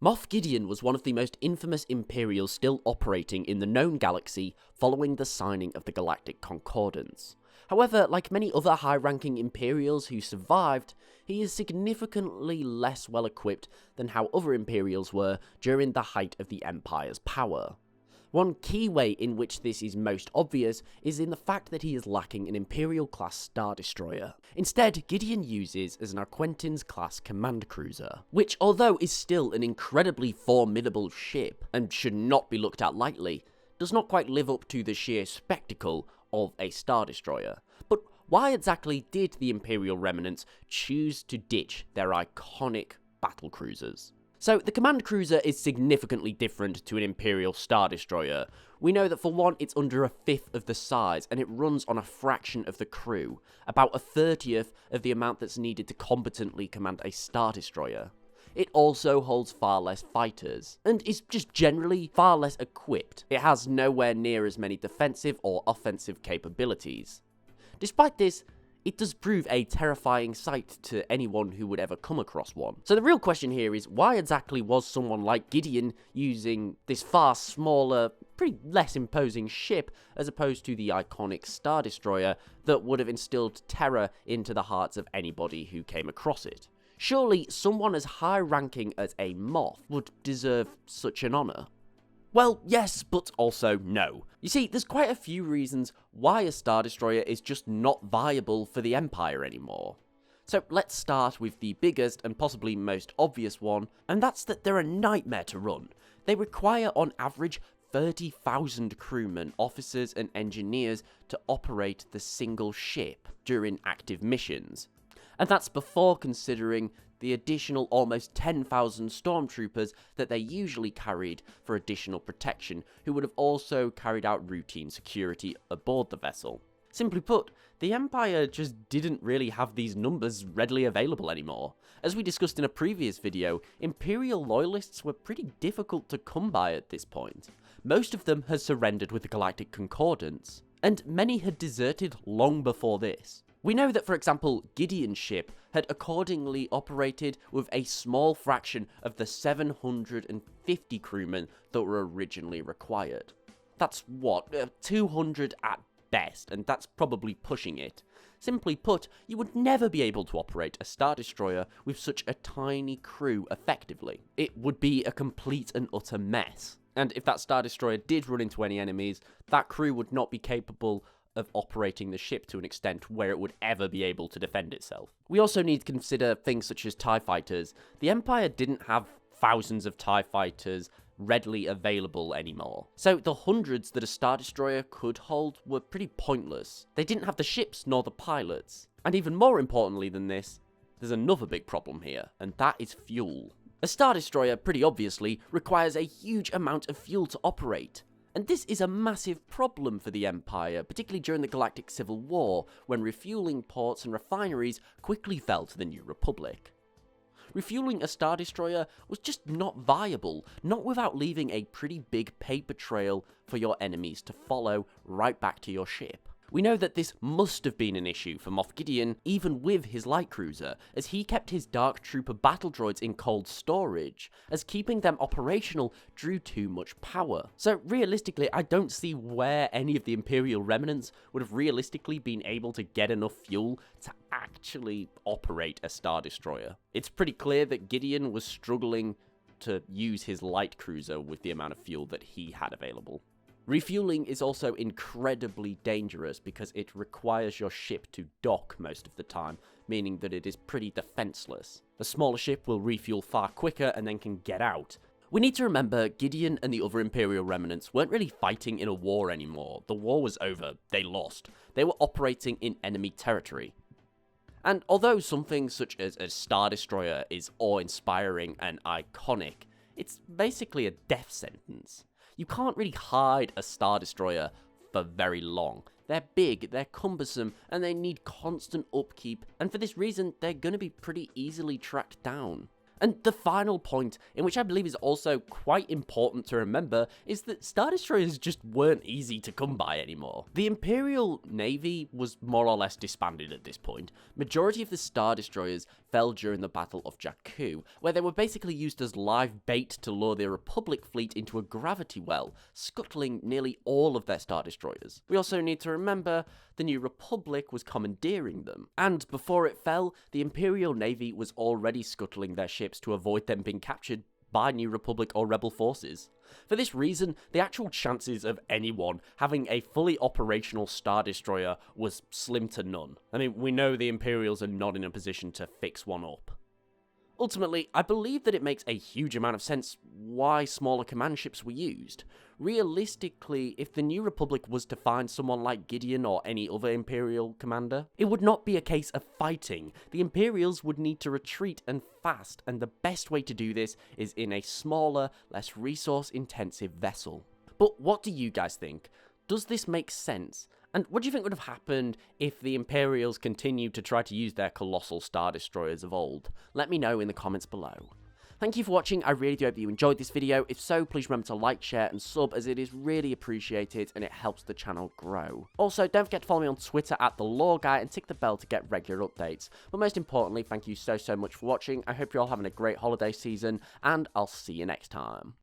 Moff Gideon was one of the most infamous Imperials still operating in the known galaxy following the signing of the Galactic Concordance. However, like many other high-ranking Imperials who survived, he is significantly less well equipped than how other Imperials were during the height of the Empire's power. One key way in which this is most obvious is in the fact that he is lacking an Imperial-class Star Destroyer. Instead, Gideon uses as an Arquentin's-class command cruiser, which, although is still an incredibly formidable ship, and should not be looked at lightly, does not quite live up to the sheer spectacle of a Star Destroyer. But why exactly did the Imperial Remnants choose to ditch their iconic battle cruisers? So, the command cruiser is significantly different to an Imperial Star Destroyer. We know that for one, it's under a fifth of the size, and it runs on a fraction of the crew, about a 30th of the amount that's needed to competently command a Star Destroyer. It also holds far less fighters, and is just generally far less equipped. It has nowhere near as many defensive or offensive capabilities. Despite this, it does prove a terrifying sight to anyone who would ever come across one. So the real question here is, why exactly was someone like Gideon using this far smaller, pretty less imposing ship, as opposed to the iconic Star Destroyer that would have instilled terror into the hearts of anybody who came across it? Surely someone as high-ranking as a Moff would deserve such an honour. Well, yes, but also no. You see, there's quite a few reasons why a Star Destroyer is just not viable for the Empire anymore. So let's start with the biggest and possibly most obvious one, and that's that they're a nightmare to run. They require on average 30,000 crewmen, officers and engineers to operate the single ship during active missions. And that's before considering the additional almost 10,000 stormtroopers that they usually carried for additional protection, who would have also carried out routine security aboard the vessel. Simply put, the Empire just didn't really have these numbers readily available anymore. As we discussed in a previous video, Imperial loyalists were pretty difficult to come by at this point. Most of them had surrendered with the Galactic Concordance, and many had deserted long before this. We know that, for example, Gideon's ship had accordingly operated with a small fraction of the 750 crewmen that were originally required. That's what, 200 at best, and that's probably pushing it. Simply put, you would never be able to operate a Star Destroyer with such a tiny crew effectively. It would be a complete and utter mess. And if that Star Destroyer did run into any enemies, that crew would not be capable of operating the ship to an extent where it would ever be able to defend itself. We also need to consider things such as TIE fighters. The Empire didn't have thousands of TIE fighters readily available anymore, so the hundreds that a Star Destroyer could hold were pretty pointless. They didn't have the ships nor the pilots. And even more importantly than this, there's another big problem here, and that is fuel. A Star Destroyer, pretty obviously, requires a huge amount of fuel to operate. And this is a massive problem for the Empire, particularly during the Galactic Civil War, when refueling ports and refineries quickly fell to the New Republic. Refueling a Star Destroyer was just not viable, not without leaving a pretty big paper trail for your enemies to follow right back to your ship. We know that this must have been an issue for Moff Gideon, even with his light cruiser, as he kept his Dark Trooper battle droids in cold storage, as keeping them operational drew too much power. So realistically, I don't see where any of the Imperial Remnants would have realistically been able to get enough fuel to actually operate a Star Destroyer. It's pretty clear that Gideon was struggling to use his light cruiser with the amount of fuel that he had available. Refueling is also incredibly dangerous because it requires your ship to dock most of the time, meaning that it is pretty defenseless. A smaller ship will refuel far quicker and then can get out. We need to remember Gideon and the other Imperial Remnants weren't really fighting in a war anymore. The war was over. They lost. They were operating in enemy territory. And although something such as a Star Destroyer is awe-inspiring and iconic, it's basically a death sentence. You can't really hide a Star Destroyer for very long. They're big, they're cumbersome, and they need constant upkeep, and for this reason, they're going to be pretty easily tracked down. And the final point, in which I believe is also quite important to remember, is that Star Destroyers just weren't easy to come by anymore. The Imperial Navy was more or less disbanded at this point. Majority of the Star Destroyers fell during the Battle of Jakku, where they were basically used as live bait to lure the Republic fleet into a gravity well, scuttling nearly all of their Star Destroyers. We also need to remember the New Republic was commandeering them, and before it fell, the Imperial Navy was already scuttling their ships to avoid them being captured by New Republic or Rebel forces. For this reason, the actual chances of anyone having a fully operational Star Destroyer was slim to none. I mean, we know the Imperials are not in a position to fix one up. Ultimately, I believe that it makes a huge amount of sense why smaller command ships were used. Realistically, if the New Republic was to find someone like Gideon or any other Imperial commander, it would not be a case of fighting. The Imperials would need to retreat and fast, and the best way to do this is in a smaller, less resource-intensive vessel. But what do you guys think? Does this make sense? And what do you think would have happened if the Imperials continued to try to use their colossal Star Destroyers of old? Let me know in the comments below. Thank you for watching, I really do hope that you enjoyed this video. If so, please remember to like, share and sub, as it is really appreciated and it helps the channel grow. Also, don't forget to follow me on Twitter at @TheLoreGuy and tick the bell to get regular updates. But most importantly, thank you so much for watching. I hope you're all having a great holiday season, and I'll see you next time.